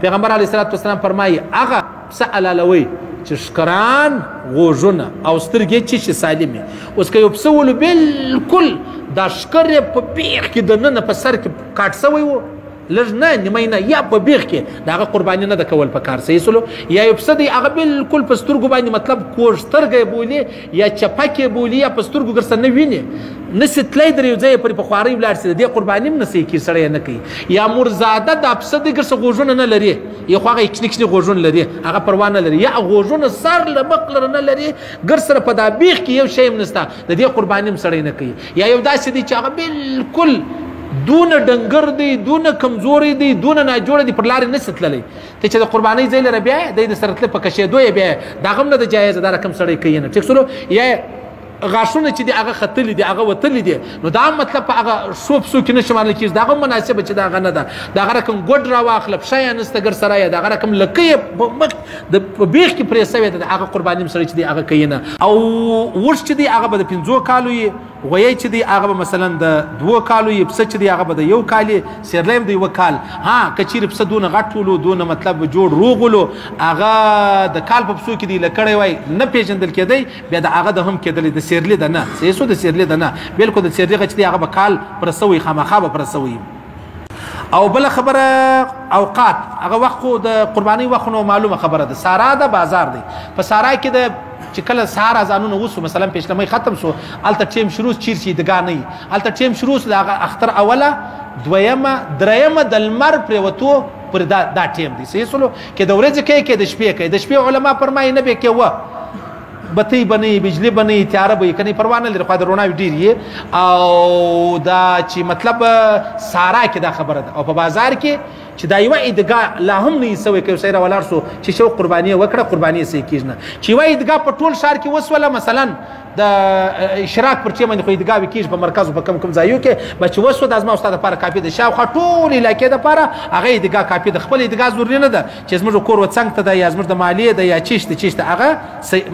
پیغمبر علیه الصلاة والسلام فرمایي هغه پسه حلالوئ چې ښکران غوږونه او سترګې چې سالمې. اوس که یو پسه ولو بلکل دا ښکر یې په بیخ کې دننه په سر کې کاټ سوی و لږ نه نیمه نه یا په بیخ کې د هغه قرباني نه ده کول په کار صحیح سلو. یا یو پسه دی هغه بلکل په سترګو باندې مطلب کوږ سترګه یې بولي یا چپک یې بولي یا په سترګو ګرسه نه ویني نسي تلی در یو ځای پورې په خوارۍ ولاړ سي د دې قرباني هم نه صحیح کېږي سړی نه کوي. یا مرزاده دا پسه دی ګرسه غوږونه نه لري یا خو هغه کشني کشني غوږونه لري هغه پروا نه لري یا غوږونه سر له مخ لره نه لري ګرسره په دا بیخ کې یو شی هم نسته د دې قرباني هم سړی نه کوي. یا یو داسې دی چې هغه بلکل دونه ډنګر دی دونه کمزوري دی دونه ناجوړه دی پر لارې نسي تللی ته چې د قربانۍ ځای لره بیا دی د سره تله په کشېدو یې بیا دا هم نه د جایزه دا رقم سړی کوي نه ټیک سلو. یا غاښونه چې دي هغه ختلي دي هغه وتلي دي نو دا مطلب په هغه ښو پسو کې نه شمارل کېږي دا هم مناسبه چې دا هغه نه ده د هغه رقم ګوډ راواخله پښه یې نسته ګر سره یې د هغه رقم لکۍ یې د بیخ کې پرې سوې ده د هغه قرباني هم سړی چې دی هغه کوي نه. او وږ چې دی هغه به د 5 کالو یې غویی چې دی هغه به مثلا د 2 کالو یې پسه چې دی هغه به د 1 کال یې سیرلی هم د 1 کال. ها که چیرې پسه دونه غټ ولو دونه مطلب جوړ روغ ولو هغه د کال په پسو کې دی لکړی وای نه پیژندل کېدی بیا د هغه د هم کېدلی د سیرلی ده نه صحیح سو د سیرلی ده نه بلکل د سیرلی غچ دی هغه به کال پر سوی خامخا به پر سوی. او بل خبره اوقات هغه وخت خو د قرباني وخت نو معلومه خبره ده سارا ده بازار دی په سارا کې د چې کله سهار اذانونه وسو مثلا پیشلمۍ ختم سو الته ټیم شروع چیر شي دګا نه الته ټیم شروع د اختر اوله دویمه دریمه د لمر پرېوتو پر دا ټیم دی صحیح سلو کې د ورځې کې د شپې کې د شپې علما فرمایي نه به کې و بتی بنی بجلی بنی تیاره به کني پروا نه لري خو د رونا ډیر او دا چې مطلب سارا کې دا خبره ده او په بازار کې چې دا یو عیدګاه لا هم نه سوي کوي سره ولار سو چې شو قرباني وکړه قرباني سي کیږي نه چې یو عیدګاه په ټول شهر کې وسوله مثلا د اشراق پر چې باندې خو عیدګاه وکیږي په مرکز په کم ځایو کې بچ وسو د ازما استاد لپاره کافي ده شاو خټول علاقې د لپاره هغه عیدګاه کافي د خپل عیدګاه ضروري نه ده چې زموږ کور وڅنګ ته ده یا زموږ د مالیه ده یا چیشته هغه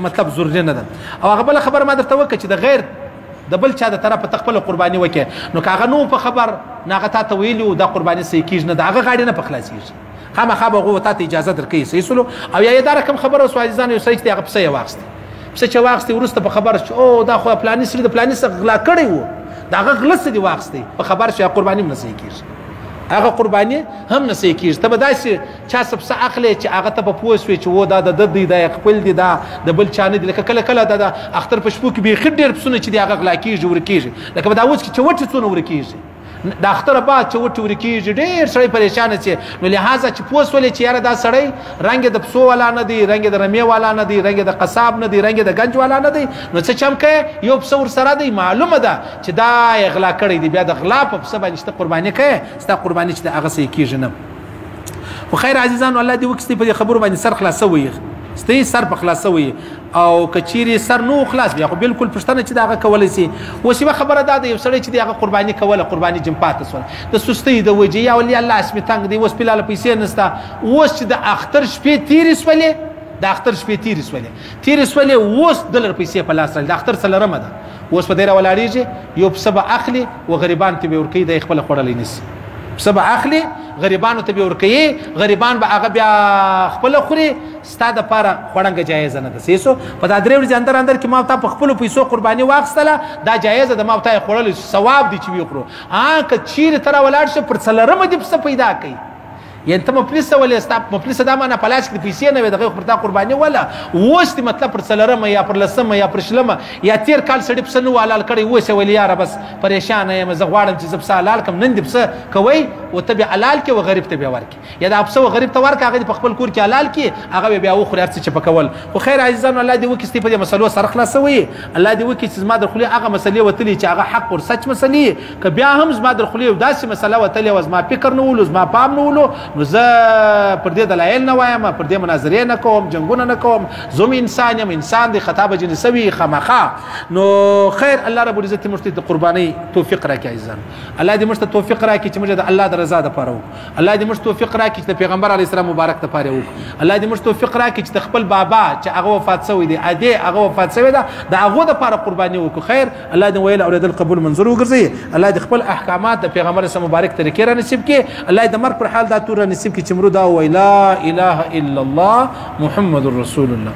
مطلب ضروري نه ده. او هغه بل خبر ما درته وکړه چې د غیر د بل چا د طرف ته خپل قرباني وکړي نو کاغه نو په خبر ناغه تا ویلو د قرباني سې کیږي نه دغه غاړي نه په خلاصيږي خامخا به غو ته اجازه درکې صحیح سلو. او یا دا رقم خبره اوس عزیزان یو سړی هغه پسې واغسته پسې چې واغسته ورسته په خبر چې او دا خو پلاني سره د پلاني سره غلا کړی وو دا غلس دی واغسته په خبر چې قرباني نه سې کیږي هغه قرباني هم نه سې کیږي ته به داسې چا سبسه اخلي چې هغه ته په پوسوي چې و دا د دی د خپل دی دا د بل چانه دی لکه کله کله د اختر په شپو کې به خډ ډیر پسونه چې دی هغه غلا کیږي ور کیږي لکه دا اوس کې چې وټ څونه ور کیږي د اختر بعد چې وټ ور کیږي ډیر سړی پریشان شي نو لہذا چې پوسولې چې یاره دا سړی رنگ د پسو والا نه دی رنگ د رمې والا نه دی رنگ د قصاب نه دی رنگ د گنج والا نه دی نو څه چمکه یو پسو ور سره دی معلومه ده چې دا غلا کړی دی بیا د غلا په پسه باندې ست قرباني کوي ست قرباني چې هغه سې کیږي نه. خو خیر عزیزانو الله دې وکړي په خبرو باندې سر خلاصوي ستې سر په خلاصوي او کچيري سر نو خلاص بیا خو بالکل پښتنه چې داغه کولای سي وسیبه خبره ده یو سړی چې دغه قرباني کوله قرباني جمپات سول د سستۍ د وجه یا ولي الله اسمه تنگ دی وس پیلاله پیسې نستا وس چې د اختر شپې تیرې سولې د اختر شپې تیرې سولې وس دلر پیسې په لاس د اختر سره رمه ده وس په ډیره ولاړیږي یو سبا اخلي و غریبان ته به ورکی د خپل خړلې نسی سبا اخلي غریبانو ته به ورکی غریبان به هغه بیا خپل خوري ستاده لپاره خوړنګ جایزه نه ده سیسو په دا درې ورځې اندر کې ما ته په خپل پیسو قرباني واخستله دا جایزه د ما ته خورل ثواب دی چې وکړو که چیرې تر ولاړ شي پر څلرمه دې څه پیدا کوي یعنی ته مفلس ولې ستا مفلس دا معنا پلاس کې پیسې نه وي دغه خپل قرباني ولا وست مطلب پر څلرمه یا پر لسمه یا پر شلمه یا تیر کال سړي په سنو حلال کړي وسه ولې یاره بس پریشان یم زه غواړم چې زب حلال کم نن دې پس کوي او ته به حلال کې و غریب ته به ورکی یا دا پس غریب ته ورک هغه په خپل کور کې حلال کې هغه بیا و خو ارڅ چې پکول خو خیر عزیزانو الله دې وکړي په دې مسلو سره خلاصوي الله دې وکړي چې زما د خلی هغه مسلې وتلی چې هغه حق او سچ مسلې ک بیا هم زما د خلی داسې مسله وتلی و زما فکر نه ولو زما پام نه ولو نو زه پر دې دلایل نه وایم پر دې مناظرې نه کوم جنگونه نه کوم زوم انسان یم انسان دی خطا به جنسوي خامخا نو خیر الله رب العزت موږ ته قرباني توفیق راکړي عزیزان الله دې موږ ته توفیق راکړي چې موږ د الله د رضا لپاره وو الله دې موږ توفیق راکړي چې پیغمبر علی السلام مبارک لپاره وو الله دې موږ توفیق راکړي چې خپل بابا چې هغه وفات شوی دی اده هغه وفات شوی ده د هغه لپاره قرباني وکړو خیر الله دې ویل اوریدل قبول منظور وګرځي الله دې خپل احکامات د پیغمبر سره مبارک طریقې را نصیب کړي الله دې مرګ پر حال دا تور را نصیب کړي چې مرو دا وایي لا اله الا الله محمد رسول الله.